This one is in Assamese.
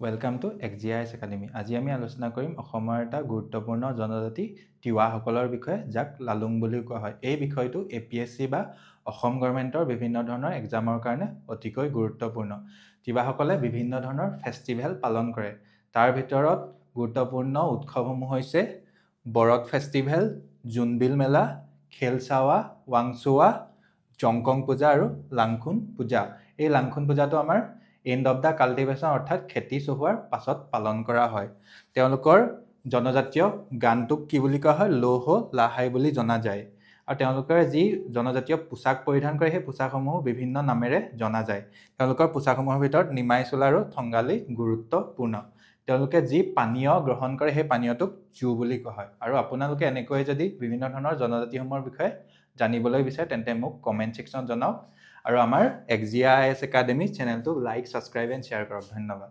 Welcome to এক্সজিআইএছ academy. আজি আমি আলোচনা কৰিম অসমৰ এটা গুৰুত্বপূৰ্ণ জনজাতি তিৱাসকলৰ বিষয়ে, যাক লালুং বুলি কোৱা হয়। এই বিষয়টো APSC বা অসম গভৰ্ণমেণ্টৰ বিভিন্ন ধৰণৰ এক্সামৰ কাৰণে অতিকৈ গুৰুত্বপূৰ্ণ। তিৱাসকলে বিভিন্ন ধৰণৰ ফেষ্টিভেল পালন কৰে। তাৰ ভিতৰত গুৰুত্বপূৰ্ণ উৎসৱসমূহ হৈছে বৰক ফেষ্টিভেল, জোনবিল মেলা, খেলচাৱা, ৱাংচুৱা, জংকং পূজা আৰু লাংখুন পূজা। এই লাংখুন পূজাটো আমাৰ এণ্ড অফ দ্য কাল্টিভেশ্যন অৰ্থাৎ খেতি চহোৱাৰ পাছত পালন কৰা হয়। তেওঁলোকৰ জনজাতীয় গানটোক কি বুলি কোৱা হয়? লৌহ লাহাই বুলি জনা যায়। আৰু তেওঁলোকে যি জনজাতীয় পোচাক পৰিধান কৰে, সেই পোচাকসমূহ বিভিন্ন নামেৰে জনা যায়। তেওঁলোকৰ পোচাকসমূহৰ ভিতৰত নিমাই চোলা আৰু থংগালী গুৰুত্বপূৰ্ণ। তেওঁলোকে যি পানীয় গ্ৰহণ কৰে, সেই পানীয়টোক জু বুলি কোৱা হয়। আৰু আপোনালোকে এনেকৈ যদি বিভিন্ন ধৰণৰ জনজাতিসমূহৰ বিষয়ে জানিবলৈ বিচাৰে, তেন্তে মোক কমেণ্ট ছেকশ্যনত জনাওক। আৰু আমাৰ এক্সজিআইএছ একাডেমি চেনেলটো লাইক, ছাবস্ক্ৰাইব এণ্ড শ্বেয়াৰ কৰক। ধন্যবাদ।